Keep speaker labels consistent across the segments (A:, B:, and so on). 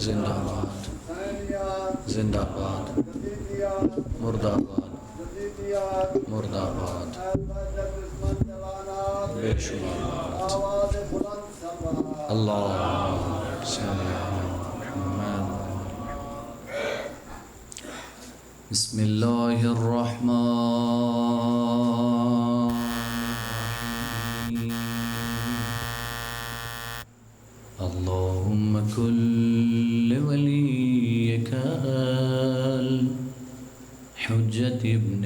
A: زندہ باد زندہ باد مرد آباد مرد آباد بے شمار اللہ صلی محمد. بسم اللہ الرحمن الرحیم. اللہم کل ولیک الحجت ابن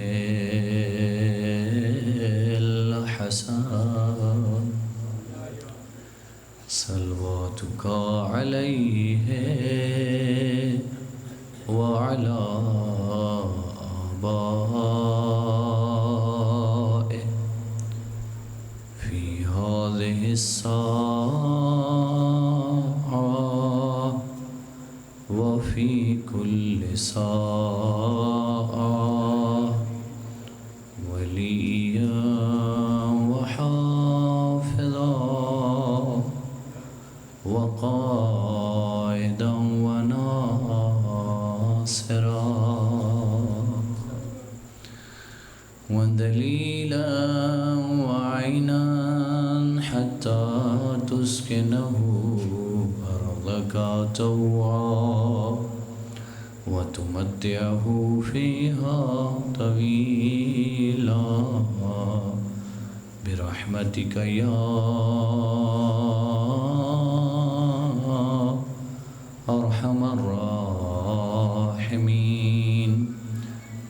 A: الحسن صلواتک علیہ وعلی آبائه فی هذه الساعة وفی كل ساعة ولیا وحافظا وقائدا وناصرا ودليلا وعينا حتى تسكنه أرضك طوعا وتمتعه فيها طويلا برحمتك يا أرحم الراحمين.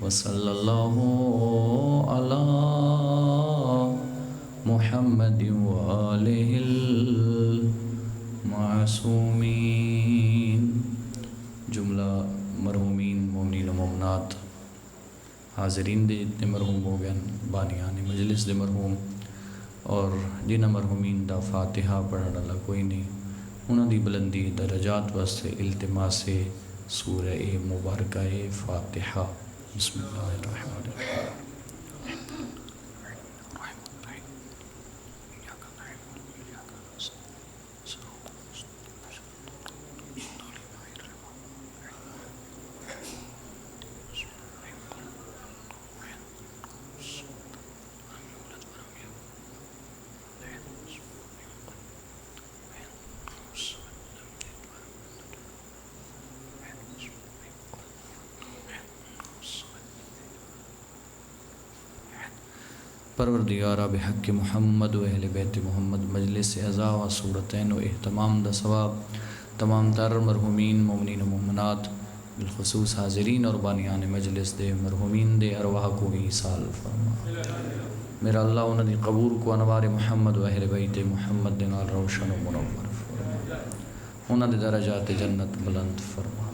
A: وصلی اللہ علی محمد وآلہ المعصومین. جملہ مرحومین مومنین و مومنات حاضرین دے جتنے مرحوم ہو گئے بانیان مجلس دے مرحوم اور جنہ مرحومین دا فاتحہ پڑھن والا کوئی نہیں انہاں دی بلندی درجات واسطے التماس سورہ مبارکہ فاتحہ. بسم اللہ الرحمن الرحیم. پروردگارہ بحق محمد و اہل بیت محمد مجلس اعزا و صورتین و اہتمام دا ثواب تمام تر مرحومین مومنین و مومنات بالخصوص حاضرین اور بانیان مجلس دے مرحومین دے ارواح کو ایصال فرما. میرا اللہ انہوں دی قبور کو انوار محمد و اہل بیت محمد دے نال روشن و منور فرما. انہوں دے درجات جنت بلند فرما.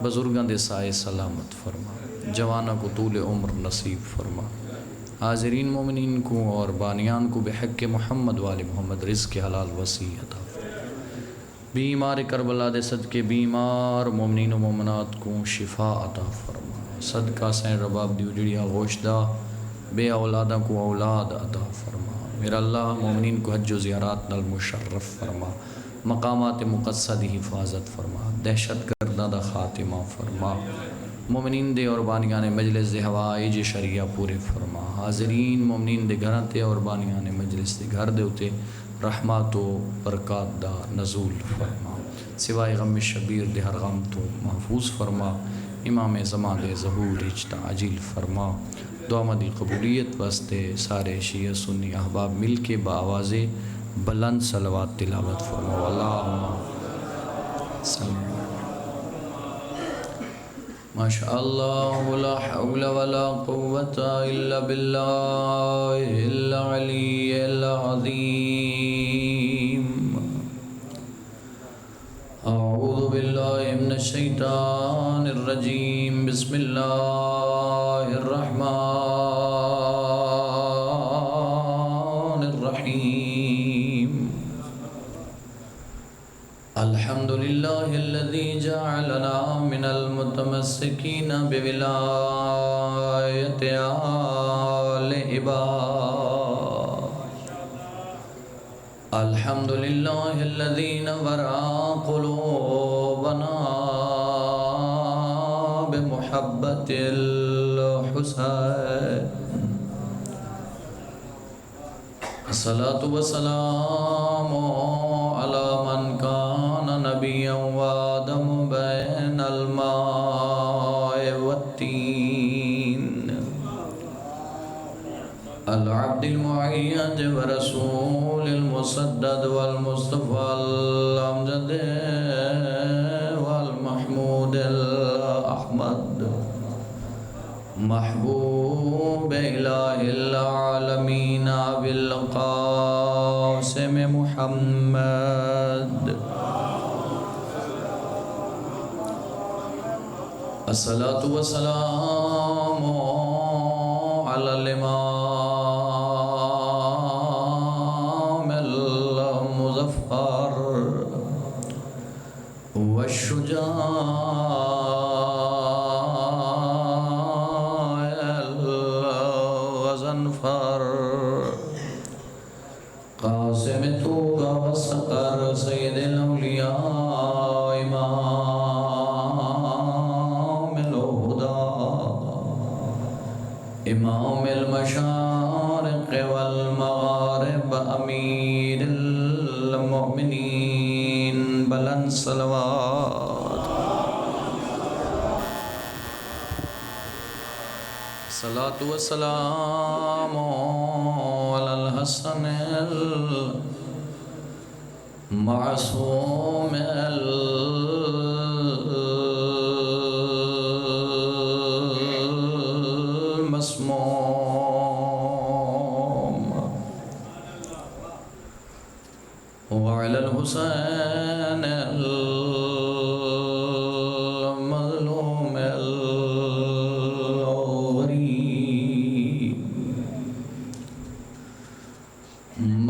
A: بزرگاں دے سائے سلامت فرما. جوانہ کو طول عمر نصیب فرما. حاضرین مومنین کو اور بانیان کو بحق محمد والے محمد رزق حلال وسیع عطا فرما. بیمار کربلا دے صدقے بیمار مومنین و مومنات کو شفا عطا فرما. صدقہ سین رباب دی اجڑیا گوشدہ بے اولادہ کو اولاد عطا فرما. میرا اللہ مومنین کو حج و زیارات نال مشرف فرما. مقامات مقدسہ دی حفاظت فرما. دہشت گردہ دا خاتمہ فرما. مومنین دے اور بانیان مجلس دے ہوائج شریعہ پورے فرما. حاضرین مومنین دے گھراں تے اور بانیان مجلس دے گھر دے اتے رحمات و برکات دا نزول فرما. سوائے غم شبیر دے ہر غم تو محفوظ فرما. امام زمان دے ظہور اجتا عجیل فرما. دعا مدی قبولیت واسطے سارے شیعہ سنی احباب مل کے بآواز بلند صلوات تلاوت فرما. اللہم صلی اللہ. ماشاء اللہ لا حول ولا قوة الا باللہ العلی العظیم. اعوذ باللہ من الشیطان الرجیم. بسم اللہ الرحمن الرحیم. الحمدللہ الذی جعلنا من المتمسکین بولایت آل عباد. الحمدللہ الذی نور قلوبنا محبة الحسين. الصلاة والسلام على من كان نبيا وآدم بين الماء والتين، العبد المؤيد ورسول المسدد والمصطفى الأمجد والمحمود الأحمد، محبوب إله العالمين أبي القاسم محمد. الصلاة والسلام على الإمام المظفر والشجاع الغضنفر، قاسم الطوبى والصقر، سيد الأولياء إمام الهدى، إمام المشارق والمغارب، أمير المؤمنين، بلند صلوات. الصلاة والسلام على الحسن المعصوم المسموم، وعلى الحسين المظلوم الغريب،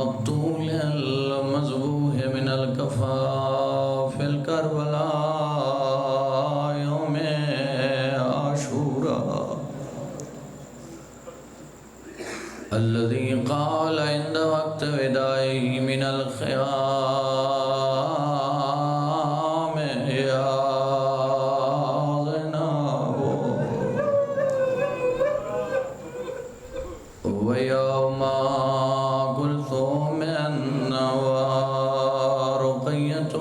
A: مقتول المذبوح من الكفاف الكربلاء يوم عاشوراء، الذي قال عند وقت وداعه من الخيام يا زينب ويا أم كلثوم ورقية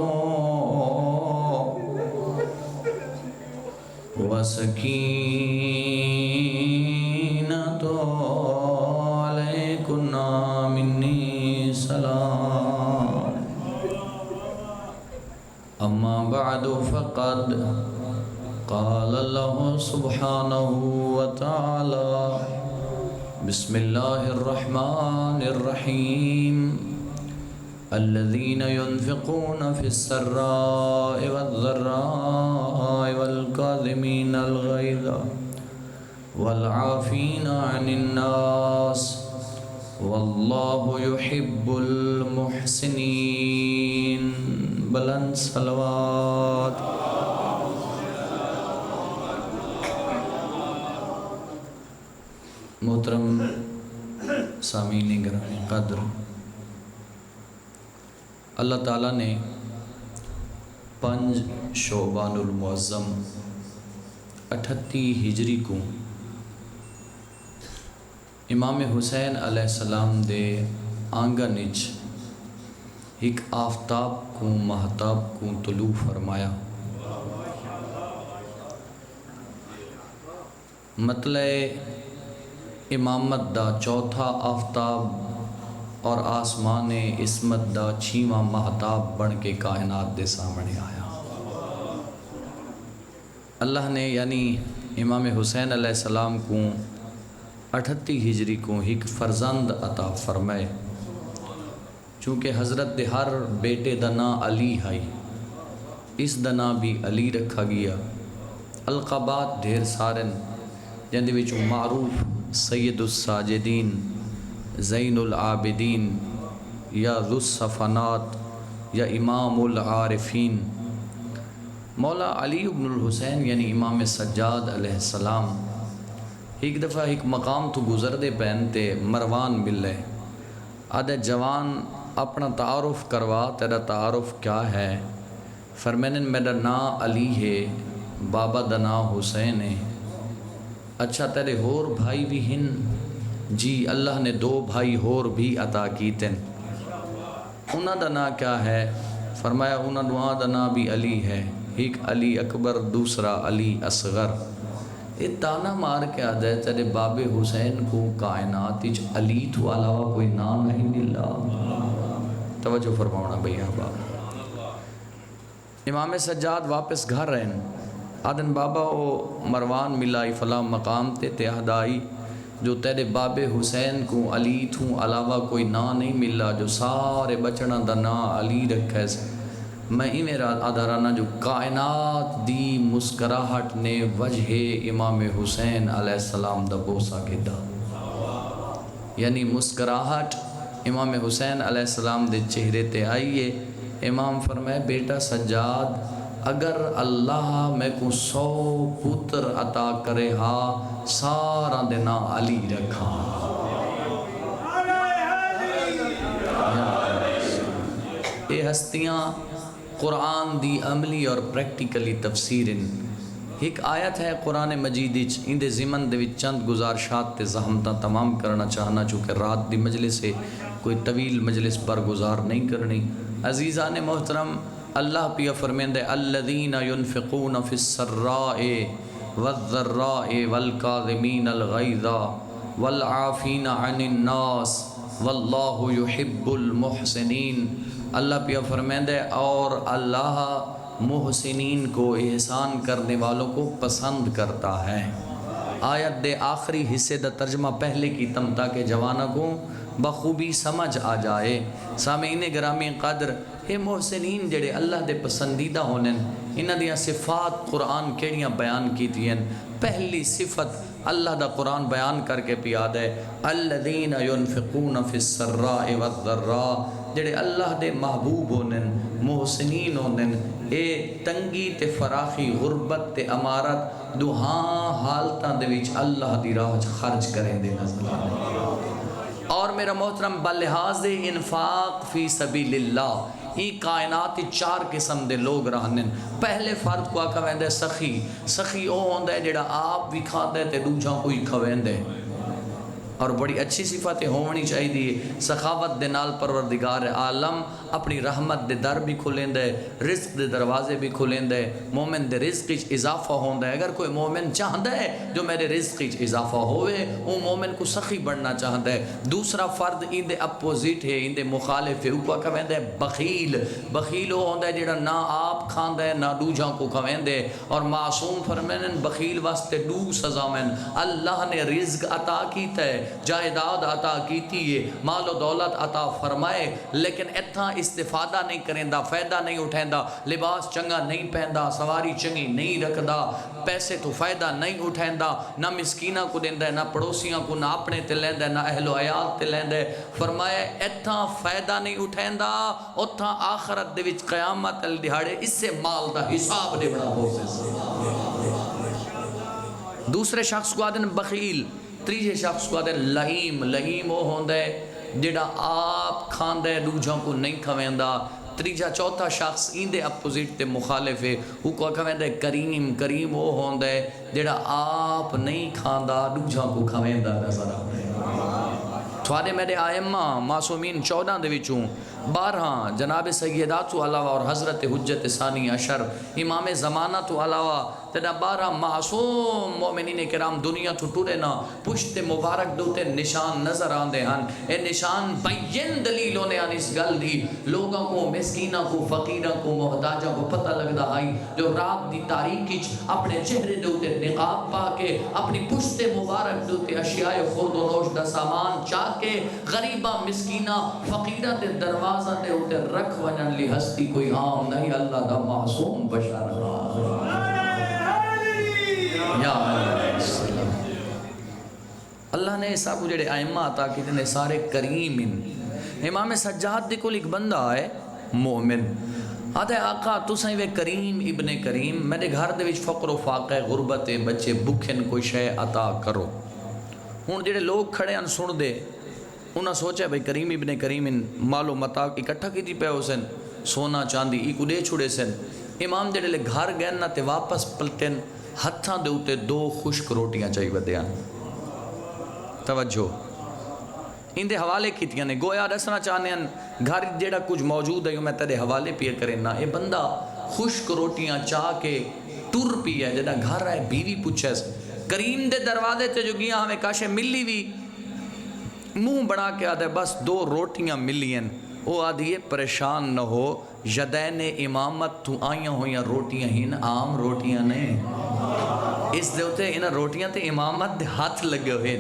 A: وسكينة عليكنا مني سلام. أما بعد فقد قال الله سبحانه وتعالى: بسم الله الرحمن الرحيم، الذين ينفقون في السراء والضراء والكاظمين الغيظ والعافين عن الناس والله يحب المحسنين. بلند صلوات. محترم سامعین گرامی قدر، اللہ تعالیٰ نے 5 شعبان المعظم 38 ہجری کو امام حسین علیہ السلام دے آنگن وچ ایک آفتاب کو مہتاب کو طلوع فرمایا. مطلع امامت دا چوتھا آفتاب اور آسمان عصمت دا 6واں مہتاب بن کے کائنات دے سامنے آیا. اللہ نے یعنی امام حسین علیہ السلام کو 38 ہجری کو ایک فرزند عطا فرمائے. چونکہ حضرت دے ہر بیٹے دا نام علی ہے، اس دا نام بھی علی رکھا گیا. القابات ڈھیر سارن جن دے وچوں معروف سید الساجدین، زین العابدین، یا ذو الصفنات، یا امام العارفین. مولا علی بن الحسین یعنی امام سجاد علیہ السلام ایک دفعہ ایک مقام تو گزر دے پہنتے مروان ملے. آدھے جوان اپنا تعارف کروا، تیرا تعارف کیا ہے؟ فرمائن میرا نام علی ہے، بابا دا نام حسین ہے. اچھا تیرے ہور بھائی بھی ہن؟ جی اللہ نے 2 بھائی ہور بھی عطا کیتے ہیں۔ انہاں دا نا کیا ہے؟ فرمایا انہاں دعا دا نا بھی علی ہے، ایک علی اکبر دوسرا علی اصغر۔ یہ تانا مار کے آدھا ہے تیرے باب حسین کو کائنات اچ علی تو علاوہ کوئی نام نہیں ملا۔ توجہ فرماؤنا بھئی احباب۔ امام سجاد واپس گھر رہن آدن بابا او مروان ملائی فلاں مقام تے اہدائی جو تیرے باب حسین کو علی تھوں علاوہ کوئی نا نہیں ملا، جو سارے بچنا دا نا علی رکھے سے میں ہی میرا آدھارانا جو کائنات دی مسکراہٹ نے وجہ امام حسین علیہ السلام دا بوسا گدا، یعنی مسکراہٹ امام حسین علیہ السلام دے چہرے تے آئیے۔ امام فرمائے بیٹا سجاد اگر اللہ میں کو 100 پتر عطا کرے ہا سارا دینا علی رکھا۔ یہ ہستیاں قرآن دی عملی اور پریکٹیکلی تفسیر۔ ایک آیت ہے قرآن مجید اندے ضمن دے چند گزارشات تے زحمتاں تمام کرنا چاہنا، چونکہ رات دی مجلس ہے، کوئی طویل مجلس برگزار نہیں کرنی۔ عزیزان محترم اللہ پیا فرمیندے الذین ينفقون فی السراء والضراء والکاظمین الغیظ والعافین عن الناس واللہ یحب المحسنین۔ اللہ پیا فرمیندے اور اللہ محسنین کو احسان کرنے والوں کو پسند کرتا ہے۔ آیت دے آخری حصے دا ترجمہ پہلے کی تم تاکہ جوانہ کو بخوبی سمجھ آ جائے۔ سامعین گرامی قدر اے محسنین جڑے اللہ دے پسندیدہ ہونے انہاں دیاں صفات قرآن کیڑیاں بیان کیتی ہیں۔ پہلی صفت اللہ دا قرآن بیان کر کے پیاد ہے الذین ينفقون فی السراء والضراء، جڑے اللہ دے محبوب ہونے محسنین ہونے اے تنگی تے فراخی غربت تے امارت دوہاں حالتاں دے وچ اللہ دی راہ خرچ کریں دے نظر آنے۔ اور میرا محترم بلحاظ انفاق فی سبیل اللہ یہ کائنات 4 قسم دے لوگ رہنے۔ پہلے فرد کو آکھا ویندے سخی، سخی او ہوندہ ہے جڑا آپ بھی کھاندے تے دوجھاں کوئی کھویندے، اور بڑی اچھی صفت ہونی چاہیے۔ سخاوت دے نال پروردگار عالم اپنی رحمت دے در بھی کھلیں دے، رزق دے دروازے بھی کھلیں دے، مومن دے رزق اچ اضافہ ہوندہ ہے۔ اگر کوئی مومن چاہتا ہے جو میرے رزق اچ اضافہ ہوئے وہ مومن کو سخی بڑھنا چاہتا ہے۔ دوسرا فرد ان دے اپوزٹ ہے، ان دے مخالف ہے، اوپا کہویں دے بخیل۔ بخیل وہ ہوندہ ہے جڑا نہ آپ کھاندہ ہے نہ دوجھاں کو کھویں دے، اور معصوم فرمین بخیل واسطے 2 سزا میں اللہ نے رزق عطا کیتا ہے، جائیداد عطا کیتی ہے، مال و دولت عطا فرمائے، لیکن اتھا استفادہ نہیں کریندا، فائدہ نہیں اٹھیندا، لباس چنگا نہیں پہندا، سواری چنگی نہیں رکھدا، پیسے تو فائدہ نہیں اٹھیندا، نہ مسکینہ کو دیندہ ہے، نہ پڑوسیاں کو، نہ اپنے تے لیندہ ہے، نہ اہل و عیال تے لیندہ ہے۔ فرمایا اتھا فائدہ نہیں اٹھیندا، اتھا آخرت دے وچ قیامت الدہاڑے اس سے مال دا حساب نہیں بڑا ہو سے۔ دوسرے شخص کو آدھن بخیل، تیسرے شخص کو آدھے لئیم۔ لئیم وہ ہوندہ ہے جڑا آپ کھاندے دوجھوں کو نہیں کھویندا۔ تیجا چوتھا شخص ان دے اپوزٹ تے مخالف ہے، وہ کو کھویندے کریم۔ کریم وہ ہوندہ ہے جڑا آپ نہیں کھاندا دوجھوں کو کھویندا نظر آتا ہے۔ تھوڑے میرے آئمہ معصومین 14 دے وچوں 12 جناب سیدات تو علاوہ اور حضرت حجت ثانی عشر امام زمانہ تو علاوہ تینا 12 معصوم مومنین کرام دنیا تو ٹورے نا پشت مبارک دوتے نشان نظر آندے ہن۔ اے نشان بین دلیل ہونے آن اس گل دی، لوگوں کو، مسکینہ کو، فقیرہ کو، محتاجہ کو پتہ لگدا آئی جو رات دی تاریکی اپنے چہرے دوتے نقاب پا کے اپنی پشت مبارک دوتے اشیاء خورد و نوش دا سامان چاہ کے غریبہ مسکینہ فقیرہ دے دروازہ دے ہوتے رکھ ونن لی ہستی کوئی عام نہیں، اللہ دا معصوم بشار یا اللہ نے ایسا کو جڑے آئمہ عطا کی تنے سارے کریم ہیں۔ امام سجاد دے کل ایک بندہ آئے مومن آدھے آقا تو سائیں وے کریم ابن کریم میرے گھر دے وچ فقر و فاقہ غربت بچے بکھن کوئی شے عطا کرو۔ ہون جڑے لوگ کھڑے ان سن دے انہاں سوچا بھئی کریم ابن کریم ان مال و متا اکٹھا کی تھی پہ ہو سن سونا چاندی ای کو دے چھوڑے سن۔ امام جڑے لے گھر گئے نہ تے واپس پلٹن ہتھاں دے اوتے 2 خشک روٹیاں چاہی ودیاں. توجہ ان دے حوالے کیتیاں نے گویا دسنا چاہنے ہیں گھر جیڑا کچھ موجود ہے میں تیرے حوالے پیا کرنا. اے بندہ خشک روٹیاں چاہ کے ٹر پی ہے جدا گھر ہے بیوی پوچھے کریم دے دروازے تے جو گیا ہمیں کاشے ملی بھی منہ بڑا کے آدھے بس 2 روٹیاں ملی ہیں. وہ آدھی پریشان نہ ہو یدین امامت تو آئیاں ہویاں روٹیاں ہن عام روٹیاں نہیں. اس دے ہوتے انہاں روٹیاں تے امامت دے ہاتھ لگے ہوئے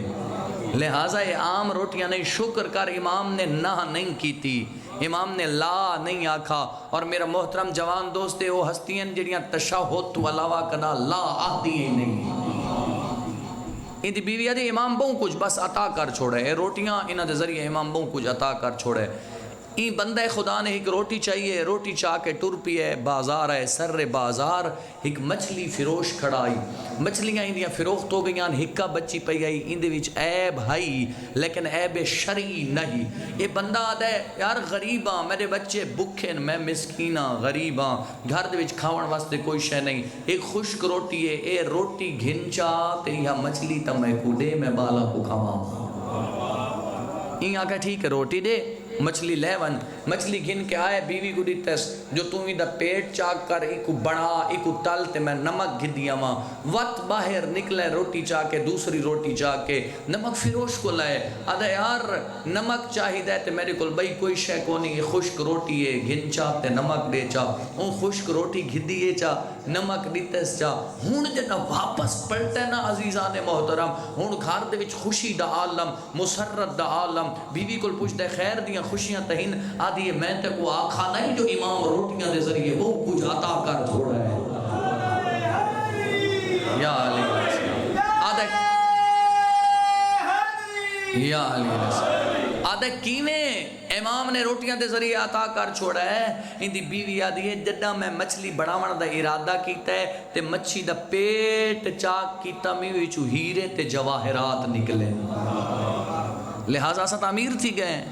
A: لہٰذا یہ عام روٹیاں نہیں. شکر کر امام نے نہ نہیں کیتی امام نے لا نہیں آکھا. اور میرا محترم جوان دوستے وہ ہستیاں جڑیاں تشہد تو علاوہ کنا لا آتی ہی نہیں. ان دی بیوی آدھی امام بہوں کچھ بس عطا کر چھوڑے اے روٹیاں انہاں دے ذریعے امام بہوں کچھ عطا کر چھوڑے. این بندہ خدا نے ایک روٹی چاہیے روٹی چاہ کے ٹر پی ہے بازار ہے سر بازار ایک مچھلی فروش کھڑائی مچھلیاں اندیاں فروخت ہو گئیاں ہکا بچی پئی آئی اندے وچ عیب ہائی لیکن عیب شرعی نہیں. یہ بندہ آدھا ہے یار غریباں میرے بچے بکھے میں مسکیناں غریباں گھر دے وچ کھاون واسطے کوئی شے نہیں. ایک خشک روٹی ہے اے روٹی گھنچا تے یا مچھلی تا میں کوڈے میں بالا کو کھاواں. این آکھا ٹھیک ہے روٹی دے مچھلی لے ون مچھلی گھن کے آئے بیوی کو دیتس جو تمہیں دا پیٹ چاک کر ایکو بڑا ایکو تل تے میں نمک گھدیا ماں وقت باہر نکلے روٹی چاہ کے دوسری روٹی چاہ کے نمک فروش کو لائے آدھا یار نمک چاہی دے تے میرے کل بھئی کوئی شے کو نہیں خشک روٹی ہے گھن چاہ تے نمک دے چاہ اون خشک روٹی گھدیے چاہ نمک دیتس چاہ ہون جنا واپس پلٹے نا عزیزان محترم ہون گھر دے وچ خوشی دا عالم مسرت دا عالم بیوی کل پوچھ دے خیر دیاں خوشیاں تہین آدھی ہے میں تے کو آکھا نہیں جو امام روٹیاں دے ذریعے وہ کچھ عطا کر چھوڑا ہے. یا علی آدھے یا علی آدھے کیویں امام نے روٹیاں دے ذریعے عطا کر چھوڑا ہے. ان دی بیوی آدھی ہے جڈا میں مچھلی بڑھاون دا ارادہ کیتا ہے تے مچھی دا پیٹ چاک کیتا میں وچوں ہیرے تے جواہرات نکلے لہٰذا سا تعمیر تھی گئے.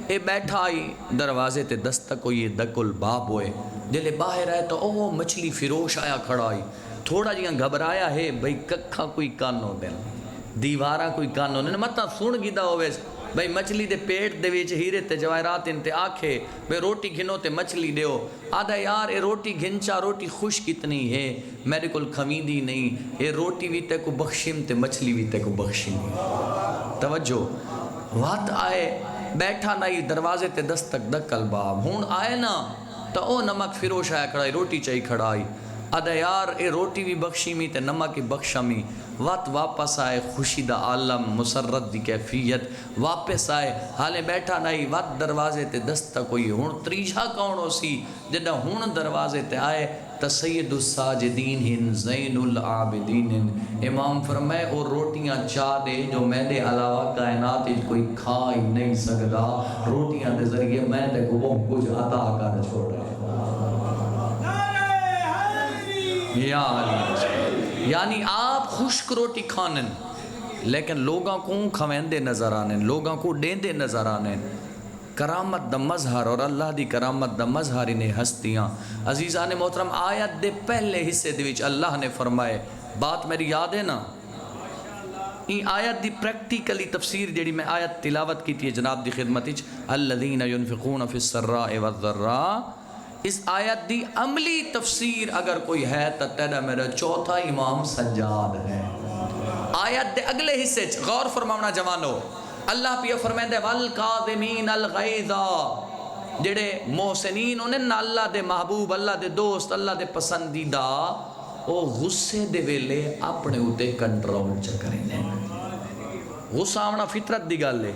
A: اے بیٹھا آئی دروازے تے دستک ہوئی دکل باب ہوئے جلے باہر آئے تو او مچھلی فروش آیا کھڑا آئی تھوڑا جیاں گھبرایا ہے بھئی ککھا کوئی کانو دیں دیوارہ کوئی کانو دیں مطلب سن گیدہ ہوئے بھئی مچھلی دے پیٹ دے ویچ ہیرے تے جواہرات انتے آکھے بھئی روٹی گھنو تے مچھلی دیو. آدھا یار اے روٹی گھنچا روٹی خوش کتنی ہے میرے کل خمیدی نہیں اے روٹی بھی تے کو بخشم تے مچھلی بھی تے کو بخشم. توجہ وقت آئے بیٹھا نہیں دروازے تے دستک دکل باب ہون آئے نا تو او نمک فروش آیا کھڑائی روٹی چاہی کھڑائی آدھا یار اے روٹی بھی بخشی می تے نمک بخشا می. وقت واپس آئے خوشی دا عالم مسرت دی کیفیت واپس آئے حالے بیٹھا نہیں وقت دروازے تے دستک ہوئی ہون تریجہ کون ہو سی جدہ ہون دروازے تے آئے سید الساجدین ہن زین العابدین ہن امام فرمائے اور روٹیاں چاہ دے جو میں دے علاوہ کائنات کوئی کھا ہی نہیں سکتا روٹیاں دے ذریعے میں تے کو وہ کچھ عطا کر چھوڑ رہے یا علی. یعنی آپ خشک روٹی کھانن لیکن لوگاں کو کھویندے نظر آنے لوگاں کو ڈیندے نظر آنے. کرامت دا مظہر اور اللہ دی کرامت دا مظہر انہیں ہستیاں. عزیزان محترم آیت دے پہلے حصے دے وچ اللہ نے فرمائے بات میری یاد ہے نا این آیت دی پریکٹیکلی تفسیر جیڑی میں آیت تلاوت کی تھی جناب دی خدمت وچ الذین ينفقون فی السراء والضراء اس آیت دی عملی تفسیر اگر کوئی ہے تو تیرا میرا چوتھا امام سجاد ہے. آیت دے اگلے حصے غور فرماؤنا جوانو اللہ پیا فرمائے والکاظمین الغیظ جڑے محسنین انہیں نا اللہ دے محبوب اللہ دے دوست اللہ دے پسندیدہ او غصے دے ویلے اپنے ہوتے کنٹرول چکریں ہیں. غصہ آونا فطرت دی گل ہے.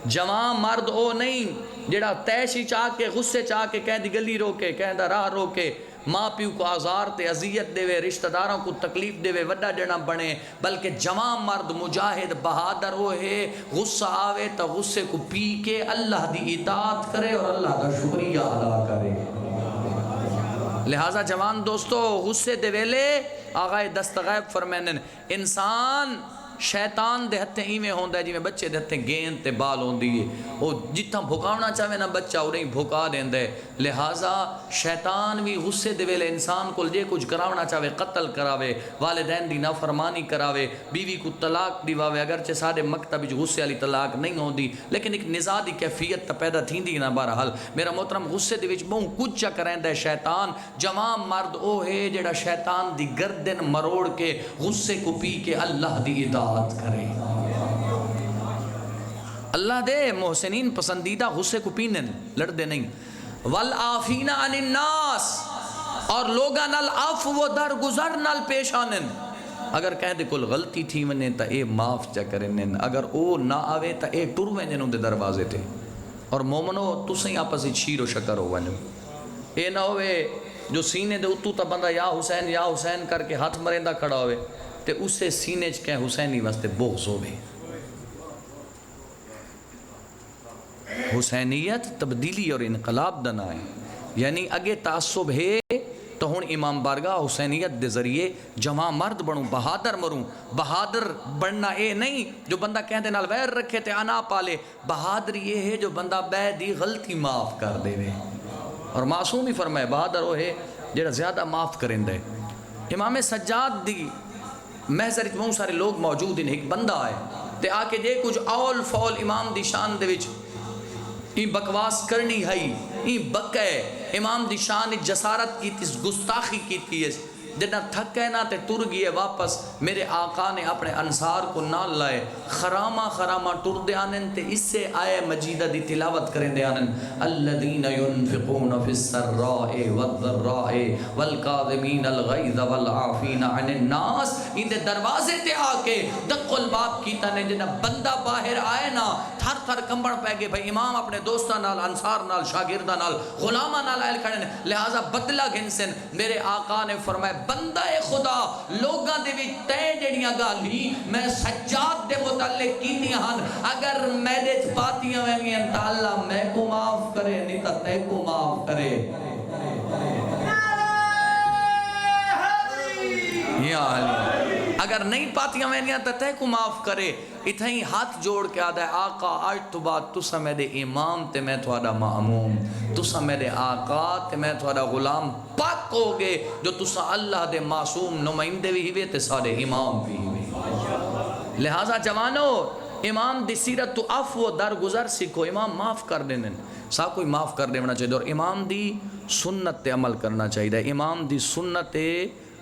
A: جوان مرد او نہیں جڑا تیشی چاہ کے غصے چاہ کے کہہ دی گلی روکے کہہ دا راہ روکے ماں پیو کو آزار تے عذیت دے وے رشتہ داروں کو تکلیف دے وے وڈا جڑا بنے بلکہ جوان مرد مجاہد بہادر ہو ہے غصہ آوے تو غصے کو پی کے اللہ دی اطاعت کرے اور اللہ کا شکریہ ادا کرے. لہٰذا جوان دوستو غصے دے ویلے آغائے دستغیب فرمینن انسان شیطان دے ہتھیں ایویں ہوندا ہے جویں بچے دے ہتھیں گیند تے بال ہوندی ہے، وہ جتھاں بھکاونا چاہے نا بچہ انہیں بھکا دیندا ہے۔ لہٰذا شیطان بھی غصے دے ویلے انسان کو جے کچھ کراونا چاہے قتل کراوے، والدین دی نافرمانی کراوے، بیوی کو طلاق دیواوے، اگرچہ سارے مکتب وچ غصے والی طلاق نہیں ہوندی لیکن ایک نزاع دی کیفیت پیدا تھیندی نا۔ بہرحال میرا محترم غصے دے وچ بہوں کچھ کریندا ہے شیطان۔ جوان مرد او ہے جڑا شیطان دی گردن مروڑ کے غصے کو پی کے اللہ دی اطاعت کرے۔ اللہ دے محسنین پسندیدہ غصے کو پینے لڑ دے نہیں۔ والعافین عن الناس، اور لوگاں نال عفو در گزر نال پیش آنن۔ اگر کہہ دے کل غلطی تھی ونے تا اے معاف چا کرنن، اگر او نہ آوے تا اے ٹر ونجن دے دروازے تے۔ اور مومنو تسیں آپس شیر و شکر ہو ونجو، اے نہ ہوئے جو سینے دے اتو تا بندہ یا حسین کر کے ہاتھ مرندہ کھڑا ہوئے تے اسے سینے چ کہیں حسینی واسطے بغض ہوئے۔ حسینیت تبدیلی اور انقلاب دنا ہے، یعنی اگے تعصب ہے تو ہن امام بارگاہ حسینیت دے ذریعے جمع مرد بنوں، بہادر مروں۔ بہادر بننا اے نہیں جو بندہ کہندے نال ویر رکھے تے انا پالے، بہادر یہ ہے جو بندہ بے دی غلطی معاف کر دے وے۔ اور معصوم ہی فرمائے بہادر وہ ہے جڑا زیادہ معاف کرندہ ہے۔ امام سجاد دی محضر وچ بہت سارے لوگ موجود ہیں، ایک بندہ آئے تے آ کے جے کچھ اول فول امام دی شان دے وچ این بکواس کرنی ہے، این بکے امام دی شان جسارت کی تیس گستاخی کی تیس جنہ تھکے نہ تے تر گئے واپس۔ میرے آقا نے اپنے انصار کو نال لائے، خرامہ ٹر دے آنن تے اس سے آئے مجیدہ دی تلاوت کریں دے آنن۔ الذین ينفقون فی السراء والضراء والکاظمین الغیظ والعافین عن الناس۔ ان دے دروازے تے آ کے دق الباب کیتا نے جنہ بندہ باہر آئے نا تھر تھر کمبڑ پہ گئے بھائی امام اپنے دوستہ نال، انصار نال، شاگردہ نال، غلامہ نال آئے کھڑے لہذا بدلہ گنسن۔ میرے آقا نے فرمایا بندہ خدا لوگاں دے وچ تے جڑیاں گالی میں سجاد دے متعلق کیتیاں ہن، اگر میرے پاتیاں ویگیاں تا اللہ میں کو معاف کرے نہیں تا تے کو معاف کرے۔ یا علی اگر نہیں پاتیاں ویگیاں تا تے کو معاف کرے۔ اتھا ہی ہاتھ جوڑ کے آدھا ہے آقا آج تو بات تسا میرے امام تے میں تھوڑا معموم، تسا میرے آقا تے میں تھوڑا غلام پاک ہو گے جو تسا اللہ دے معصوم نمائندے بھی ہوئے تے سارے امام بھی ہوئے۔ لہٰذا جوانو امام دی سیرت تو عفو در گزر سکھو، امام معاف کر دینے سا کوئی معاف کر دینا چاہیے اور امام دی سنت تے عمل کرنا چاہیے۔ امام دی سنت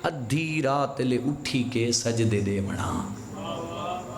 A: ادھی رات لے اٹھی کے سجدے دے بنا،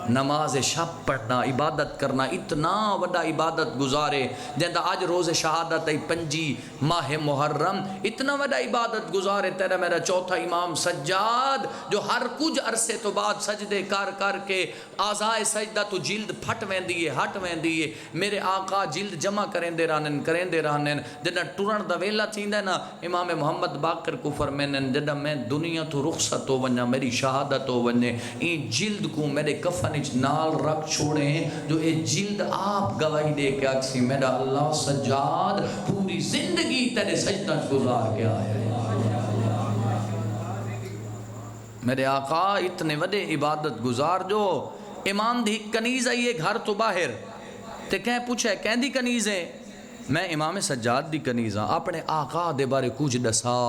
A: نماز شب پڑھنا، عبادت کرنا، اتنا وڈا عبادت گزارے جندہ آج روز شہادت 5 ماہ محرم، اتنا وڈا عبادت گزارے تیرا میرا چوتھا امام سجاد جو ہر کچھ عرصے تو بعد سجدے کر کے آزائے سجدہ تو جلد پھٹ ویندی ہے ہٹ ویندی ہے۔ میرے آقا جلد جمع کریں دے رہنن جنہ ٹرن دا ویلا تھیندا نا امام محمد باقر کو فرمینن جنہ میں دنیا تو رخصت ہو ونجا میری شہادت ہو ونجے این جلد کو میرے کفن نال رکھ چھوڑے ہیں جو اے جلد آپ گواہی دے کے اکسی میرا اللہ سجاد پوری زندگی تیرے سجدہ گزار کے آیا ہے۔ میرے آقا اتنے وڈے عبادت گزار جو امام دی کنیز آئیے گھر تو باہر تے کہیں پوچھے کہیں دی کنیز ہے؟ میں امام سجاد دی کنیز ہاں، اپنے آقا دے بارے کچھ دسا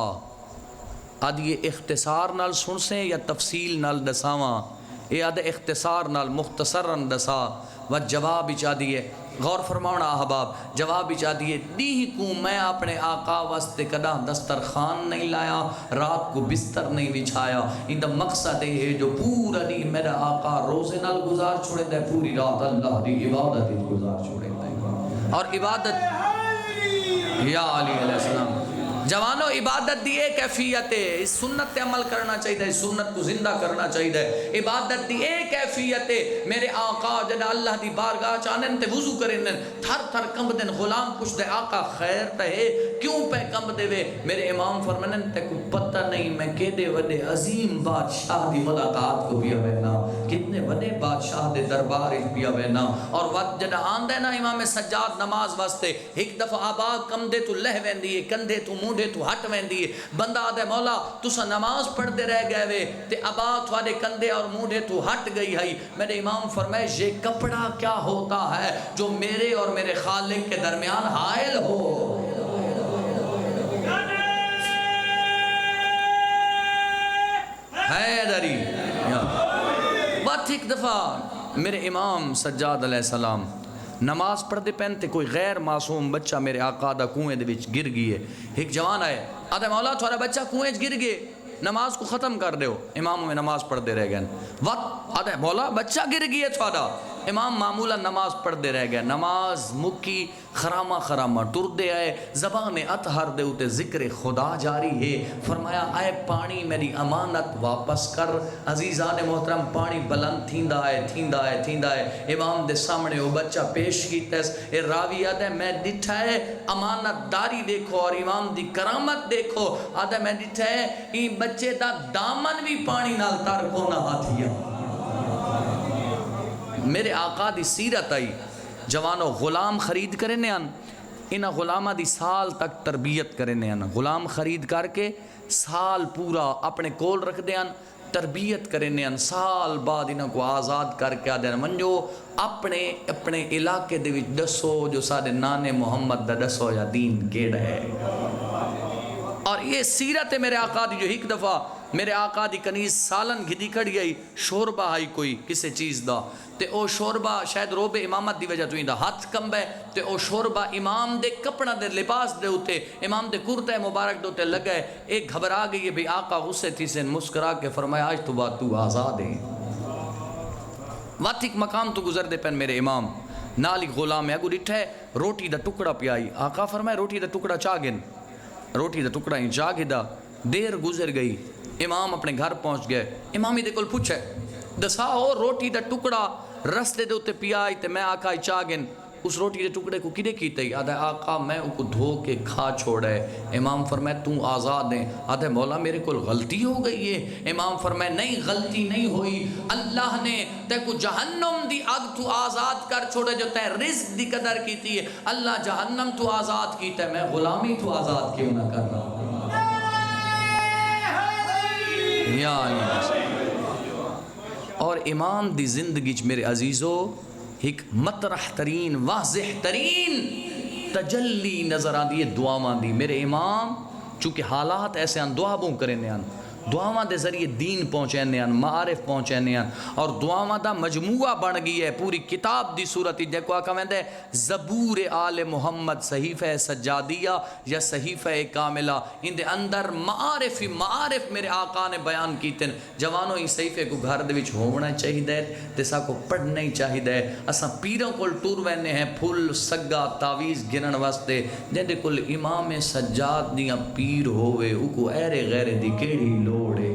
A: آدھی اختصار نال سن سے یا تفصیل نال دساواں؟ یہ آدھے اختصار نال مختصراً دسا و جواب چاہ دیئے غور فرماؤنا احباب، جواب چاہ دیئے دی کو میں اپنے آقا واسطے کدا دسترخوان نہیں لایا، رات کو بستر نہیں بچھایا۔ ان دا مقصد ہے جو پورا دی میرا آقا روزے نال گزار چھوڑے دے، پوری رات اللہ دی عبادت گزار چھوڑے دے اور عبادت یا علی علیہ السلام۔ جوانو عبادت دی ایک کیفیت ہے، اس سنت تے عمل کرنا چاہیے، اس سنت کو زندہ کرنا چاہیے۔ عبادت دی ایک کیفیت ہے، میرے آقا جنہ اللہ دی بارگاہ چانن تے وضو کرن تھر تھر کمب دن غلام پوچھ دے آقا خیر تے کیوں پہ کمب دے وے؟ میرے امام فرمانن تے کو پتہ نہیں میں کیڑے وڈے عظیم بادشاہ دی ملاقات کو بھی ہونا، کتنے وڈے بادشاہ دے دربار بھی ہونا۔ اور وقت جنہ آندے نا امام سجاد نماز واسطے ایک دفعہ آبا کم دے تو لہ ویندی ہے، کندھے تو منہ موڈے تو ہٹ ویندی ہے بندہ آدھے مولا تسا نماز پڑھ دے رہ گئے وے تے ابا تھوڑے کندھے اور موڈے تو ہٹ گئی ہے میرے امام فرمائے یہ کپڑا کیا ہوتا ہے جو میرے اور میرے خالق کے درمیان حائل ہو حیدری بات ایک دفعہ میرے امام سجاد علیہ السلام نماز پڑھ دے پہنتے کوئی غیر معصوم بچہ میرے آقا دا کنویں دے وچ گر گئی ہے ایک جوان آئے آدھے مولا تھوڑا بچہ کنویں گر گئے نماز کو ختم کر دے ہو امام میں نماز پڑھ دے رہ گئے وقت آدھے مولا بچہ گر گئی ہے تھوڑا امام معمولا نماز پڑھ دے رہ گئے نماز مکی خرامہ ٹر دے آئے زبان اطہر دے ہوتے ذکر خدا جاری ہے فرمایا آئے پانی میری امانت واپس کر عزیزان محترم پانی بلند تھیندا ہے امام دے سامنے وہ بچہ پیش کیتا ہے اے راوی آدھے میں ڈٹھا ہے امانت داری دیکھو اور امام دی کرامت دیکھو آدھے میں ڈٹھا ہے این بچے دا دامن بھی پانی نال تر کو نہ ہاتھیا میرے آقا دی سیرت آئی جوانو غلام خرید کرنے آن انہا غلامہ دی سال تک تربیت کرنے آن غلام خرید کر کے سال پورا اپنے کول رکھ دے آن تربیت کرنے آن سال بعد انہا کو آزاد کر کے آدھے منجو اپنے علاقے دے وچ دسو جو سارے نانے محمد دا دسو یا دین کیڑ ہے اور یہ سیرت ہے میرے آقا دی جو ایک دفعہ میرے آقا دی کنیز سالن گھدی کھڑی گئی شوربہ آئی کوئی کسے چیز دا تے او شوربہ شاید روب امامت دی وجہ تو ہی دا ہاتھ کم بے تے او شوربہ امام دے کپڑا دے لباس دے ہوتے امام دے کرتے مبارک دوتے لگئے ایک گھبرا گئی ہے بھی آقا غصے تھی سے مسکرا کے فرمایا آج تو بات تو آزاد ہے وقت ایک مقام تو گزر دے پہن میرے امام نالی غلام ہے اگو ڈٹھا ہے روٹی دا ٹکڑا پیائی آقا فرمایا روٹی دا ٹکڑا چاگن روٹی دا ٹکڑا ہی چاگی دا دیر گزر گئی امام اپنے گھر پہنچ گئے امامی دے کل پوچھے دسا ہو روٹی دا ٹکڑا رستے دے ہوتے پیائی تے میں آقا چاگن اس روٹی دے ٹکڑے کو کدے کیتے ہی آدھے آقا میں ان کو دھو کے کھا چھوڑے امام فرمائے تو آزاد ہیں آدھے مولا میرے کو غلطی ہو گئی ہے امام فرمائے نہیں غلطی نہیں ہوئی اللہ نے تے کو جہنم دی آگ تو آزاد کر چھوڑے جو تے رزق دی قدر کیتی ہے اللہ جہنم تو آزاد کیتا ہے میں غلامی تو آزاد کیوں نہ کر رہا ہوں یا علی اور امام دی زندگی میرے عزیزو ایک مطرح ترین واضح ترین تجلی نظر آن دی دعاواں دی میرے امام چونکہ حالات ایسے آن دعا بوں کرنے آن دعاواں دے ذریعے دین پہنچینے آن معارف پہنچینے آن اور دعاواں دا مجموعہ بن گئی ہے پوری کتاب دی صورت جے کو آکا ویندے زبور آل محمد صحیفہ سجادیہ یا صحیفہ کاملہ ان دے اندر معارف میرے آقا نے بیان کیتے ہیں جوانوں ہی صحیفے کو گھر دے وچ ہونا چاہی دے تیسا کو پڑھنا ہی چاہی دے اساں پیروں کول ٹور وینے ہیں پھل سگا تعویز گنن واسطے جن دے کل امام سجاد دیاں پیر ہوئے او کو ایرے غیر دی کیڑی لوڑے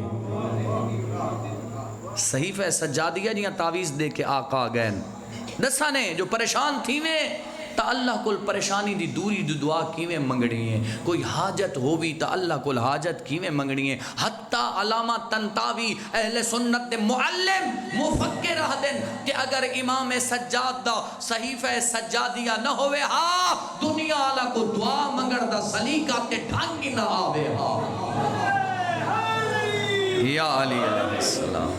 A: صحیفہ سجادیہ جیاں تعویز دے کے آقا گئے دسانے جو پریشان تھی میں تا اللہ کل پریشانی دی دوری دی دعا کیویں منگڑی ہیں کوئی حاجت ہووی تا اللہ کل حاجت کیویں منگڑی ہیں حتی علامہ تنتاوی اہل سنت دے معلم مفکر رہدن کہ اگر امام سجاد دا صحیفہ سجادیہ نہ ہوئے ہاں دنیا اللہ کو دعا منگڑ دا سلیقہ تے ڈھانگی نہ آوے ہاں یا علی علیہ السلام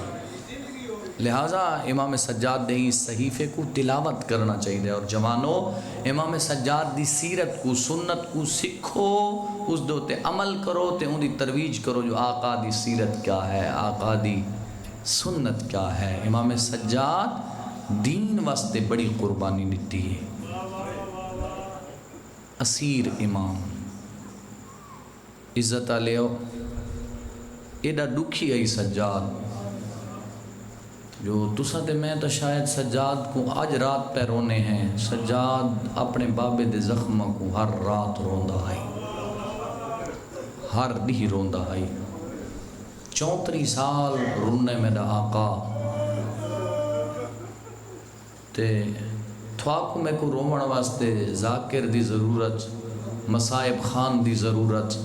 A: لہٰذا امام سجاد دے ہی صحیفے کو تلاوت کرنا چاہیے اور جوانوں امام سجاد دی سیرت کو سنت کو سکھو اس دو تے عمل کرو تے ان دی ترویج کرو جو آقا دی سیرت کیا ہے آقا دی سنت کیا ہے امام سجاد دین واسطے بڑی قربانی دیتی ہے اسیر امام عزت علیہ ایڈا دکھی ہے سجاد جو تسا تے میں تو شاید سجاد کو آج رات پہ رونے ہیں سجاد اپنے بابے دے زخم کو ہر رات روندا ہے ہر دی روندا ہے 34 سال رونے میں دا آقا تے تھواکو میں کو رومن واسطے ذاکر دی ضرورت مصائب خان دی ضرورت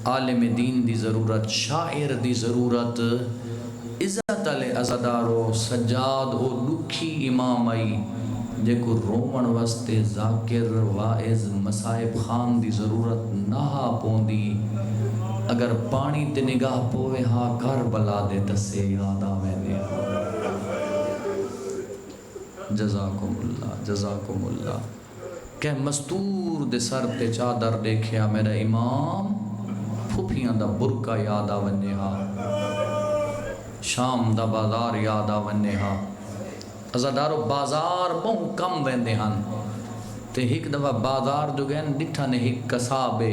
A: عالم دین دی ضرورت شاعر دی ضرورت عزت علی عزدارو سجاد او دکھی امام آئی جے کو رومن واسطے ذاکر واعظ مصائب خان دی ضرورت نہ پوندی اگر پانی تے نگاہ پوے ہاں کربلا دے دسے یاد آویں جزاکم اللہ کہ مستور دے سر تے چادر دیکھیا میرا امام پھوپیاں دا برکا یاد آویں ہاں شام دا بازار یاد آویں ہاں ازادارو بازار بہت کم ویندے ہن تے ایک دفعہ بازار جو گئن ڈٹھا نے ایک کسابے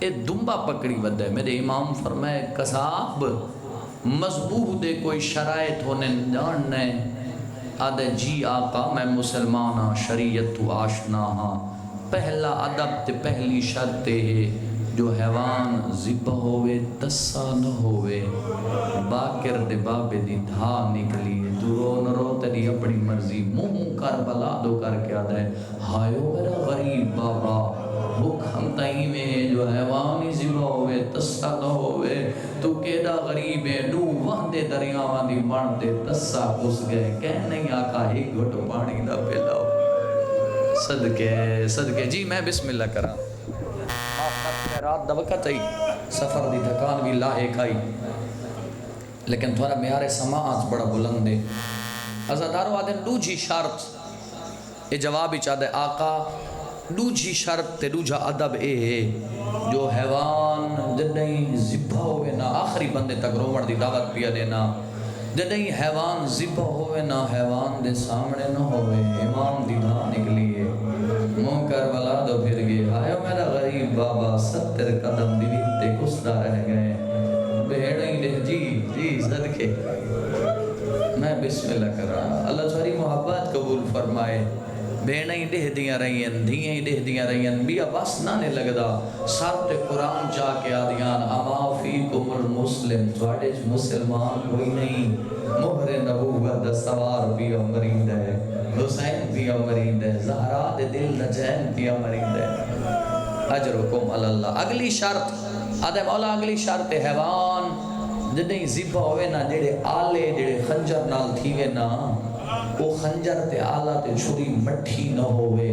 A: اے دمبا پکڑی ودے میرے امام فرمائے کساب مذبوح دے کوئی شرائط ہونے جاننے آدھے جی آقا میں مسلمان ہاں شریعت تو آشنا ہاں پہلا ادب تے پہلی شرط ہے جو حیوان ذبح ہوئے تسا نہ ہوئے باکر دے بابے دی دھا نکلی تو رو نہ رو تیری اپنی مرضی منہ کربلا دو کر کے آدھے ہائیو میرا غریب بابا بھوک ہم تائیں میں جو حیوان ہی ذبح ہوئے تسا نہ ہوئے تو کیڑا غریب ہے نو وہدے دریاواں دی بن دے تسا گھس گئے کہہ نہیں آقا ایک گھٹ پانی دا پلاؤ صدقے جی میں بسم اللہ کراں رات دا وقت آئی سفر دی تھکان بھی لاحق آئی لیکن تھوڑا میارے سماعت بڑا بلند ہے ازادارو آدھیں دوجی شرط اے جوابی چاہدے آقا دوجی شرط تے دوجا ادب اے ہے جو حیوان جدہیں ذبح ہوئے نا آخری بندے تک رومڑ دی دعوت پیا دینا جدہیں حیوان ذبح ہوئے نا حیوان دے سامنے نہ ہوئے امام دی دھا نکلیے منہ کربلا دو پھر گئے آئے میرا غریب بابا 70 قدم دیویتے کسدہ رہ گئے بہڑیں لے جی صدقے میں بسم اللہ کر رہا اللہ ساری محبت قبول فرمائے بہنیں دہ دیاں رہین دھییں دہ دیاں رہین بیا بس نہ نے لگدا سارتے قرآن جا کے آدیان اما فیکم المسلم تواڈے مسلمان کوئی نہیں مہر نبوت دا سوار بھی امرید ہے حسین بھی امرید ہے زہرا دے دل نجین بھی امرید ہے اجرکم اللہ اگلی شرط آدھے مولا اگلی شرط حیوان جدیں ذبح ہوئے نا جڑے آلے جڑے خنجر نال تھیوے نا وہ خنجر تے آلہ تے چھری مٹھی نہ ہوئے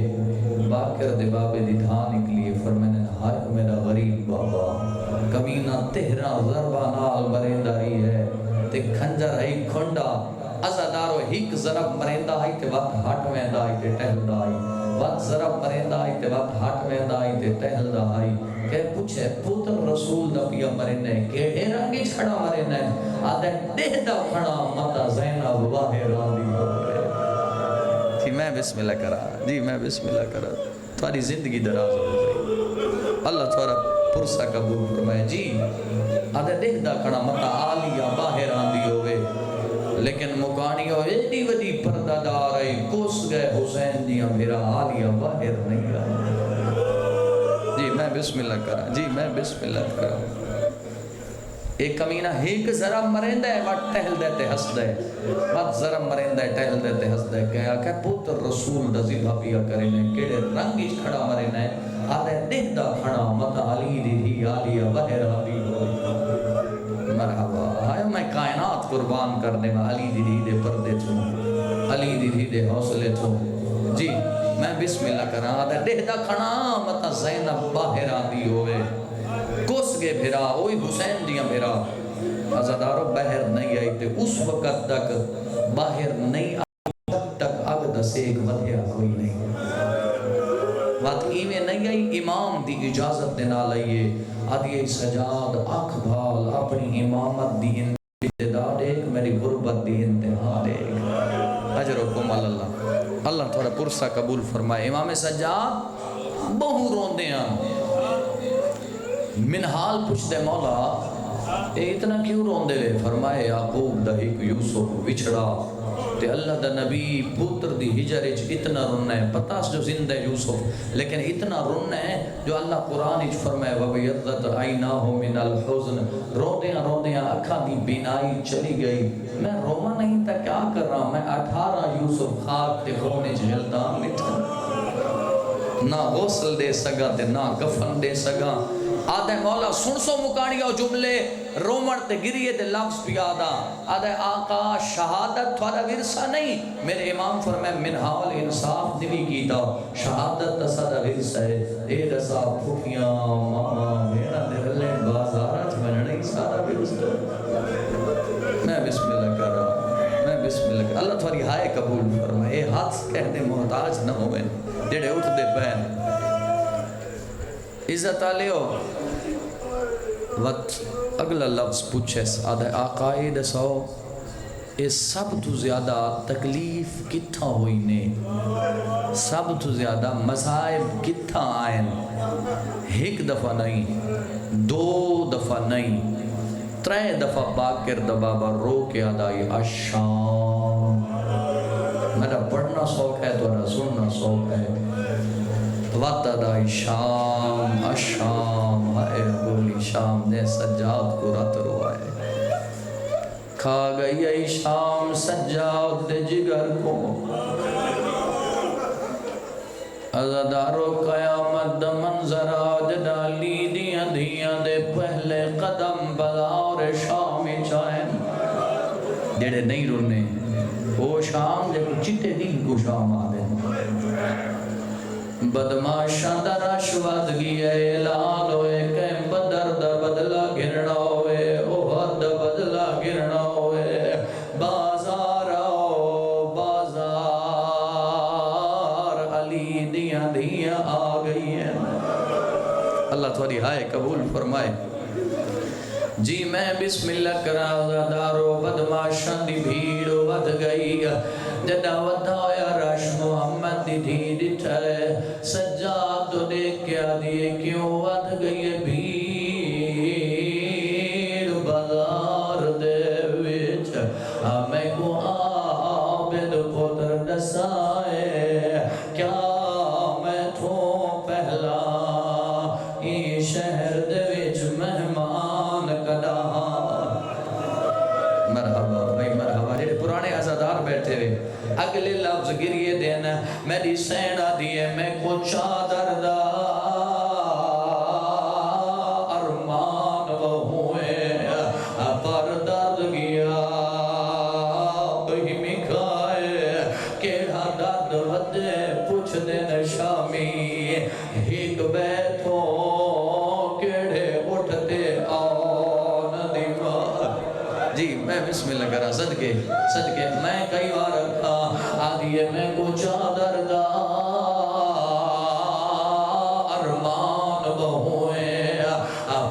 A: باکر دے بابے دی دھا نکلیے فرمانے ہائے میرا غریب بابا کمینہ تہرا ضربہ نال مرندائی ہے تے خنجر ہے کھنڈا ازادارو ہک ضرب مرندہ ہے تے وقت ہٹ ویندہ ہے تے ٹہلدہ ہے وقت ضرب مرندہ ہے تے وقت ہٹ ویندہ ہے تے ٹہلدہ ہے کہ پوچھے پوتر رسول دا پیا مرنے کیڑے رنگی کھڑا مرنے آدھے دہدہ کھڑا متا زینب واہر آدھی ہوئے جی میں بسم اللہ کرا جی میں بسم اللہ کرا تمہاری زندگی دراز ہو گئی اللہ تمہارا پرسہ قبول فرمائے جی آدھے دہدہ کھڑا متا آلیہ باہر آدھی ہوئے لیکن مکانی ہو ایڈی ودی پردہ دار آئی کوس گئے حسین دیاں میرا آلیہ باہر نہیں آئی جی میں بسم اللہ کرا جی میں بسم اللہ کرا ایک کمینہ ایک ذرا مرندہ ہے وقت ٹہل دیتے ہس دے وقت ذرا مرندہ ہے ٹہل دیتے ہس دے کہا کہ پوتر رسول دا ذبح پیا کرنے کیڑے رنگی کھڑا مرنے آدھے دہدہ کھڑا متا علی دی تھی آلیہ بہر آدھی ہوئی مرحبا آئے میں کائنات قربان کرنے میں علی دی دے پردے چھو علی دی دے حوصلے چھو جی میں بسم اللہ کرا آدھے دہدہ کھڑا متا زینب باہر آدھی ہوئے کس گے بھیرا اوئی حسین دیا بھیرا ازادارو باہر نہیں آئی تے اس وقت تک باہر نہیں آئی تک اب دس ایک ودھیا کوئی نہیں بات ایمیں نہیں آئی امام دی اجازت دینا لئیے آدھی سجاد آنکھ بھال اپنی امامت دی انتداد ایک میری غربت دی انتہا ایک اجرکم اللہ اللہ تھوڑا پرسہ قبول فرمائے امام سجاد بہو رون دیاں منحال پوچھ دے مولا اے اتنا کیوں رون دے فرمائے یعقوب دا ایک یوسف وچھڑا تے اللہ دا نبی پوتر دی ہجرج اتنا رن ہے پتاس جو زندہ یوسف لیکن اتنا رن ہے جو اللہ قرآن اچ فرمائے وَبِيَضَّتْ عَيْنَاهُ مِنَ الْحُزْنِ روندیاں اکھا دی بینائی چلی گئی میں روما نہیں تھا کیا کر رہا میں 18 یوسف خاک تے خونے جھلدان نٹھا نہ غسل دے سگا تے نہ کفن دے سگا آدھے مولا سن سو مکانیاں جملے رومن تے گریے دے لفظ پیادا آدھے آقا شہادت تھوڑا ورثہ نہیں میرے امام فرمائے منہال انصاف نوی کیتا شہادت تصدہ ورثہ ہے اے دسا پھوکیاں ماما میرا نرلے بازارت میں نہیں سارا ورثہ میں بسم اللہ کر رہا ہوں میں بسم اللہ کر اللہ تھوڑی ہائے قبول فرمائے اے ہاتھ کہتے محتاج نہ ہوئے جڑے اٹھ دے پہن عزت آلیو وقت اگلا لفظ پوچھے آدھے آقائے دسو اے سب تو زیادہ تکلیف کتھا ہوئی نے سب تو زیادہ مصائب کتھا آئین ایک دفعہ نہیں دو دفعہ نہیں ترے دفعہ باکر دبابا رو کے آدھائی اشام میرا پڑھنا سوک ہے تو سننا سوک ہے وَتَدَائی شام اشام اے بولی شام نے سجاد کو رات روائے کھا گئی ای شام سجاد دے جگر کو ازادارو قیامت دا منظر آج ڈالی دیاں دیاں دے پہلے قدم بلا اور شامی چاہیں جڑے نہیں رونے وہ شام جب چٹے دین کو شام آدھے بدماشاں دا رشوت گیا اعلان ہوئے کہ بدر دا بدلہ گرنا ہوئے احد دا بدلہ گرنا ہوئے بازار آؤ بازار علی دیاں دیاں آ گئی ہیں اللہ تھوڑی ہائے قبول فرمائے جی میں بسم اللہ کرا دارو بدماشاں دی بھیڑ ود گئی جدہ ودھا یا رش محمد دی دھی ڈٹھائے سجاد تو دیکھ کیا دیئے کیوں ود گئی بھیڑ بازار دے وچ ہمیں کو عابد پتر دسائے کیا میں تھو پہلا ای شہر دے وچ مہمان کدا مرحبا بھائی مرحبا جیڑے پرانے عزادار بیٹھے ہوئے اگلے لفظ گریے دینا میری سینہ دیئے میں کو چادر دا ارمان ہوئے پر درد گیا بہی مکھائے کیڑا درد ودے پوچھ دینا شامی ایک بیٹھو کیڑے اٹھتے آن دیوار جی میں بسم اللہ کرا صدقے میں کئی بار رکھا آدھیے میں کو چادر دا ارمان بہوئے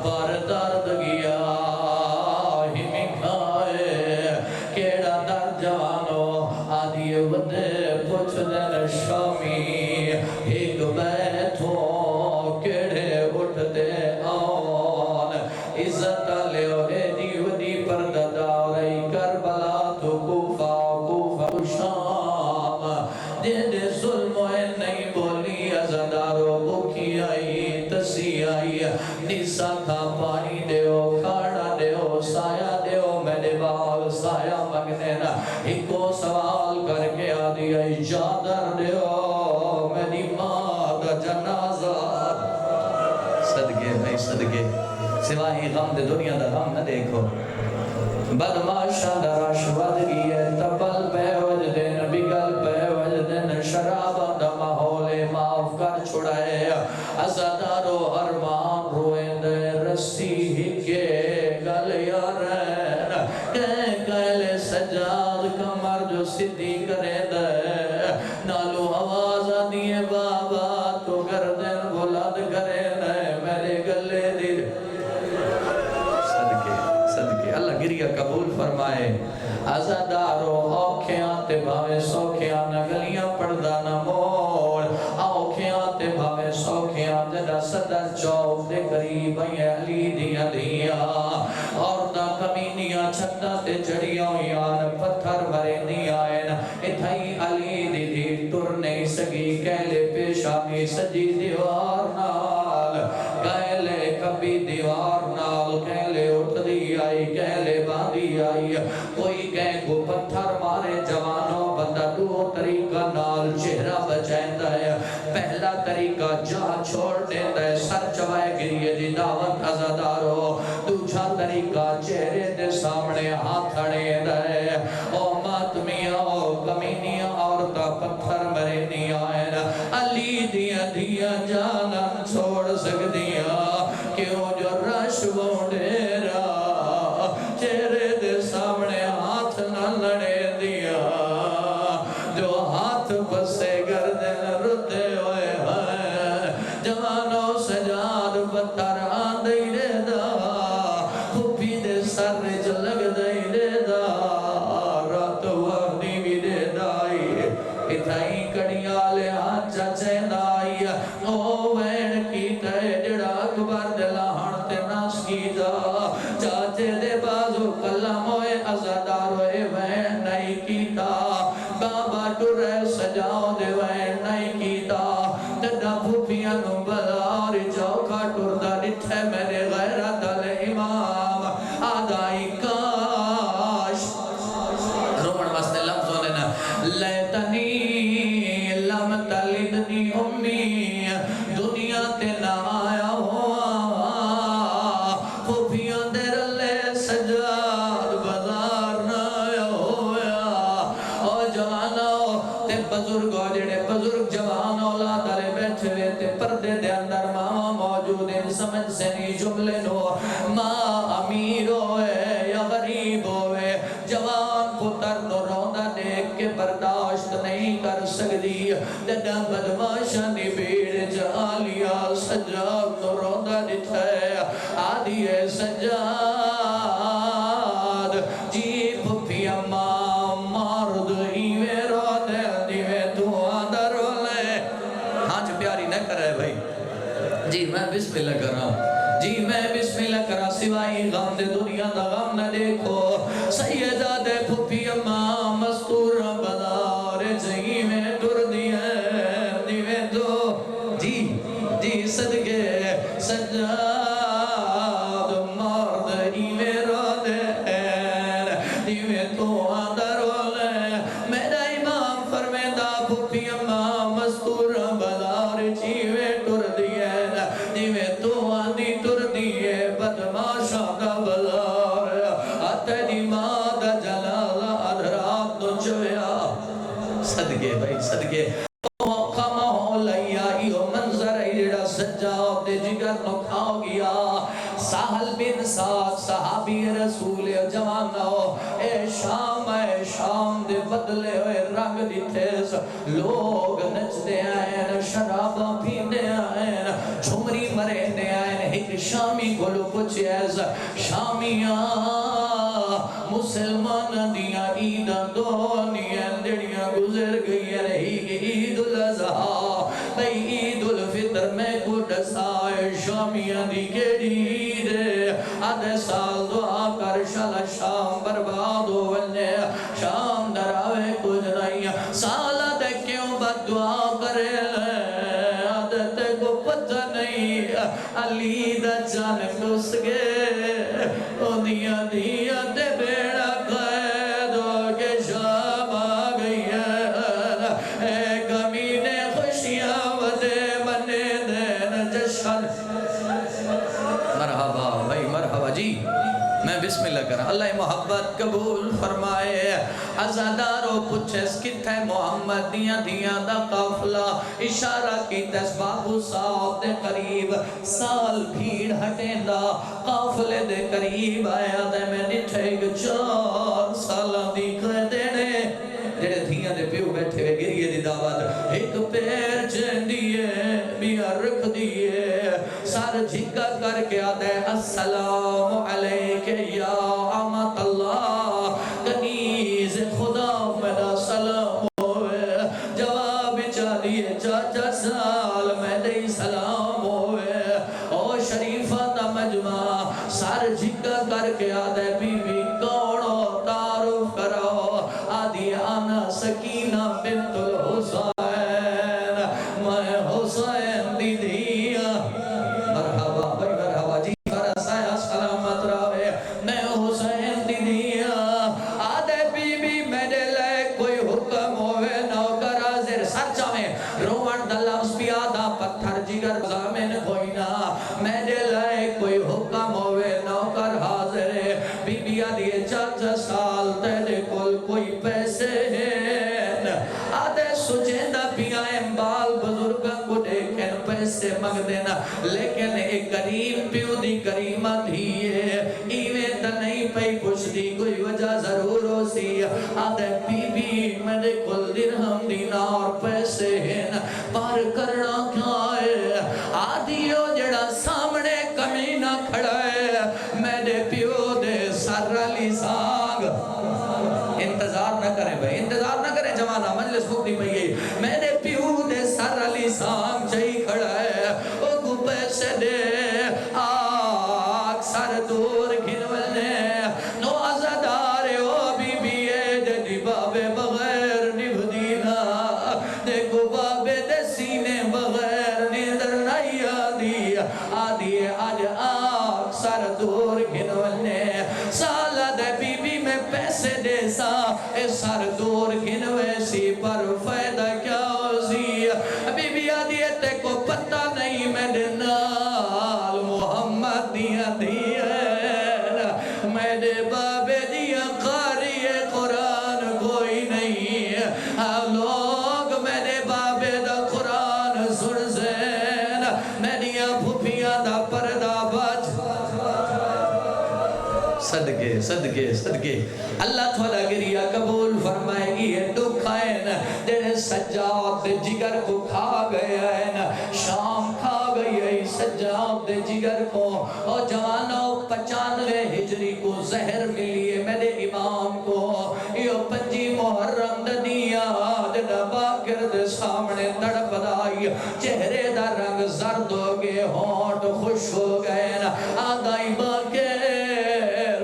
A: پر درد گیا ہی مکھائے کیڑا درد جوانو آدھیے ودے پوچھ دن شامی ایک بیٹھو کیڑے اٹھتے آن عزت لیو اے دیودی پردہ داوری کربلا تو کوفہ شام دے ظلم نہیں بولی ازدارو بکی آئی تسی آئی نیسا کھا پانی دیو کھاڑا دیو سایہ دیو میرے بال سایہ مگنینا ایکو سوال کر کے آدھی آئی چادر دیو میری ماں دا جنازہ صدقے بھائی صدقے سواہی غم دے دنیا دا غم نہ دیکھو بدماشاں دا رشوت گئی ہے تبل پہ وجدن بگل پہ وجدن شراب دا ماحول معاف کر چھڑائے ازادارو ارمان روئے دے رسی ہکے گل یارین کہل سجاد کمر جو صدی کرے دے نالو آواز دیئے بابا تو گردن بلاد کرے دے میرے گلے دی اللہ گریہ قبول فرمائے ازادارو اوکھیاں تے بھاوے سوکھیاں نگلیاں پردہ نہ موڑ اوکھیاں تے بھاوے سوکھیاں جدہ صدر چوک دے قریب علی دیاں دیاں اور دا کمینیاں چھتا تے چڑیاں یان پتھر بھرے نہیں آئین اتھائی علی دی دی ٹر نہیں سگی کہلے پیشانی سجی دیوار نال کہلے کبھی دیوار نال کہلے اٹھ دی آئی کہلے باندھی آئی کوئی کہیں کو پتھر مارے جوانوں بندہ دو طریقہ نال چہرہ بچائندہ ہے پہلا طریقہ جہاں چھوڑ دیتا ہے سر چوائے گریے جی دعوت عزادارو دوجھا طریقہ چہرے دے سامنے ہاتھ اڑے دے او ماتمیاں او کمینیاں عورتاں پتھر مرے نہیں آئے علی دیا دیا جانا چھوڑ سکدیاں کیوں جو رش وونڈیرا چہرے دے سامنے ہاتھ نہ لڑے دیا جو ہاتھ پسے گردن رتے ہوئے ہیں جوانوں سجاد پتھر آندے دے دا پھوپی دے سر جلگ دے دا رات وردی بھی دے دائی اتھائی کڑیاں لے آنچا چیندائی او وین کی تے جڑا اکبر دے لاہن تے ناس کی دا چاچے دے بازو کلم ہوئے عزادار ہوئے وین نہیں کیتا بابا ٹرے سجاؤ دے وین نہیں کیتا تڈا پھوپیاں نو بلار چوکا ٹردہ ڈٹھے میرے غیرت الامام آدائی کاش رومن واسطے لفظوں نے نا لیتنی لم تلدنی امی دنیا تے نہ آیا ہوا پھوپیاں دے رلے سجاد بازار نہ آیا ہوا او جوانو تے بزرگو جڑے بزرگ جوان اولاد آلے بیٹھے ہوئے تے پردے دے اندر ماں موجود ہیں سمجھ سے نہیں جملے نو ماں امیر ہوئے یا غریب ہوئے جوان پتر نو روندہ دیکھ کے برداشت نہیں کر سکتی دڈا بدماشانی بھیڑ جالیا سجاد نو روندہ دٹھے آدھی ہے سجاد جی پھپی اماں مارد ایوے رو دے دیوے تو آدھر ہو لے ہاں جو پیاری نہ کر رہے بھائی جی میں بسم اللہ کر رہا ہوں جی میں بسم اللہ کر رہا سوائی غم دے دنیا دا غم نہ دیکھو سیدہ دے پھپی اماں مستور بازار جہی میں ٹر دیوے تو جی صدقے سجاد مرد ایوے رو دے دیوے تو آدھر ہو لے میرا امام فرمیدہ پھپی اماں مستور بازار جیوے ٹر دیوے تو آدھی ٹر دیے بدماشا دا بازار آتے دی ماں دا جلالہ ادھرات نو چویا صدقے بھائی صدقے موقع مہولیا ایو منظر ایڈا سجاد دے جگر نو کھاؤ گیا ساحل بن سعد صحابی رسول جوانو اے شام دے بدلے ہوئے رنگ دی تیز لوگ نچتے آئین شرابہ پینے آئین جھمری مرے آئین ایک شامی گلو پچھیز شامیاں مسلمان دیا عیدہ دونیا دڑیاں گزر گئی رہی عید الاضحیٰ بھئی عید الفطر میں کو ڈسائے شامیاں دی گیڑی عید آدھے سال دعا کر شالا شام برباد ہو ولنے شام دراوے کچھ نہیں سالہ دے کیوں بد دعا کرے لے آدھے تے کو پتہ نہیں علی دا جان کس گے او دیا دیا تے بیڑا قید ہو کے شام آ گئی ہے اے کمینے خوشیاں وزے بنے دین جشن مرحبا بھائی مرحبا جی میں بسم اللہ کرا اللہ محبت قبول فرمائے عزادارو پچھس کتھے محمد دیاں دا قافلہ اشارہ کی تسبابو ساؤ دے قریب سال بھیڑ ہٹیں دا قافلے دے قریب آیا دے میں نٹھے گا 4 سالہ دیکھے دینے جڑے دھیاں دے پیو بیٹھے ہوئے گریے دی دعوت ایک پیر چین دیئے میاں رکھ دیئے سار جھکا کر کے آدھے السلام علیکہ یا آمت اللہ کنیز خدا میرا سلام ہوئے جواب چاہیے 4 سال میں دے سلام ہوئے او شریفہ دا مجمع سار جھکا کر کے آدھے بی بی کونو تعارف کرو آدھی آنا سکینہ بنت الحسین میں حسین دی دیا مرحبا بھائی مرحبا جی فرسایا سلامت راوے میں حسین دی دیا آدھے بی بی میرے لئے کوئی حکم ہوئے نوکر حاضر سچا میں روان دا لفظ بھی آدھا پتھر جگر زامن کوئی نہ میرے لئے سجیدہ پیائیں بال بزرگاں کو دیکھیں پیسے مگ دینا لیکن ایک کریم پیو دی کریمہ دھیئے ایویں تا نہیں پئی پوچھ دی کوئی وجہ ضرور ہو سی آدھے بی بی میرے کل درہم دینار پیسے ہیں پار کرنا کیا ہے آدھیو جڑا سامنے کمینہ کھڑا ہے میرے پیو دے سر علی سانگ انتظار نہ کریں بھائی انتظار نہ کریں جوانہ مجلس بھوک نہیں پئی میرے پیو دے سر علی سانگ چاہی کھڑا ہے او کو پیسے دے آگ سر دور گھنولنے نو ازادار او بی بی دے دی بابے بغیر نبھ دینا دیکھو بابے دے سینے بغیر نیدر نہیں آدھی آج آگ سر دور گھنولنے سالہ دے بی بی میں پیسے دے سا اے سر دور گھنوے سی پر فائدہ کیا ہو سی بی بی آدھیتے کو پتہ نہیں میں نے نال محمد دیا میرے بابے دیا قاری قرآن کوئی نہیں لوگ میرے بابے دا قرآن سن زین میریا بھوپیاں دا پردہ بچ صدقے صدقے صدقے اللہ تھوڑا گریہ قبول فرمائے یہ دکھائیں تیرے سجاد جگر کو کھا گئے ہیں شام کھا گئی ہے سجاد جگر کو اور جوانوں 95 ہجری کو زہر ملیے میرے امام کو یہ 5 محرم دنیا جنہ باکر دے سامنے تڑپ دائی چہرے دا رنگ زرد ہو گئے ہونٹ خوش ہو گئے آدھائی باکر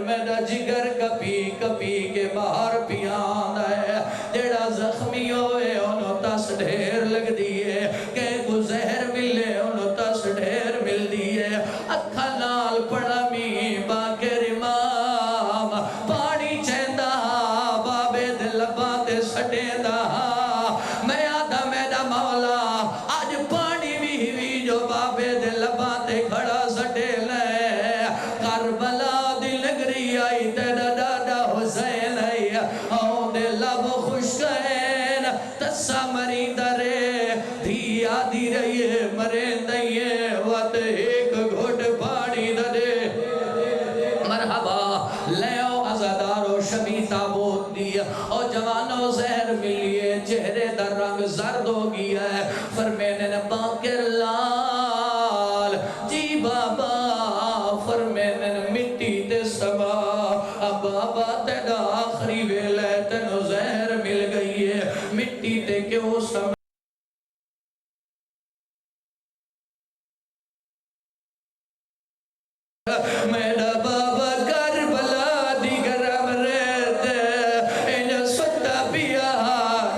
A: میرا جگر کپی کپی کے باہر پیان ہے جڑا زخمی ہوئے انہوں تس ڈھیر لگ دیئے کہ کو زہر ملے انہوں تس ڈھیر مل دیئے اکھا نال پڑا می باکر امام پانی چیندہ بابے دل باتے سٹیندہ میں آدھا میرا مولا آج پانی بھی ہوئی جو بابے دل باتے کھڑا سٹے لے کربلا آئی تیرا دادا حسین آئی آؤں دے لب خوش گئن تسا مرین درے دھیا دی رہیے مرین دئیے وقت ایک گھوٹ پانی دے مرحبا لیو ازادارو شمی تابوت دیا اور جوانوں زہر ملیے چہرے در رنگ زرد ہو گیا ہے فرمینے نے باکر لال جی بابا فرمینے نے مٹی دے سبا اب بابا تیڑا آخری ویلے تنو زہر مل گئی ہے مٹی تے کیوں سبا میرا بابا کربلا دیگر امرت انجا ستا پیا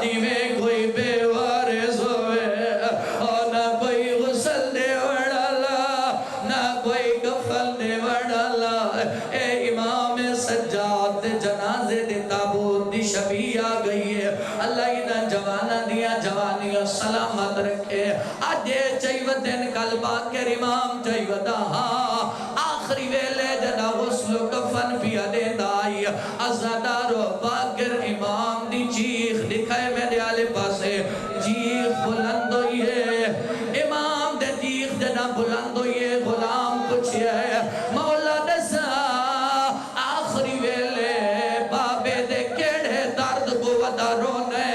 A: نیویں کوئی بے وارث ہوئے اور نہ کوئی غسل دے وڑالا نہ کوئی کفل دے وڑالا اے امام سجاد جنازے دے تابوت دی شبی آ گئی ہے اللہ انہاں جوانا دیا جوانیاں سلامت رکھے آجے چاہیو دن کل باکر امام چاہیو دا آخری ویلے جنا غسل و کفن پیا دے دائی ازادار و باکر امام دی چیخ دکھائے میرے آلے پاسے چیخ بلند ہوئی ہے امام دے چیخ جنا بلند ہوئی ہے غلام پوچھئے مولا دسا آخری ویلے بابے دے کیڑے درد کو ودا رونے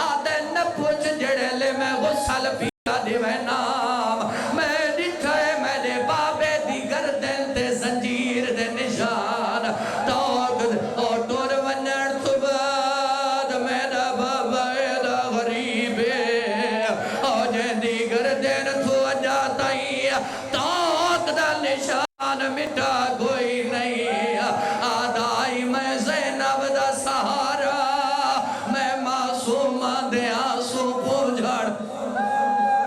A: آدھے نہ پوچھ جڑے لے میں غسل پیا دے میں نام میں دکھائے میرے بابے دی گردن تے زنجیر دے نشان توقت اور دور ونر تباد میرا بابا ایدہ غریب ہے اور جن دی گردن تو جاتا ہی توقت دا نشان مٹا کوئی نہیں آدھائی میں زینب دا سہارا میں معصوم دے آنسو پوجھڑ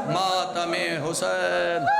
A: ماتم حسین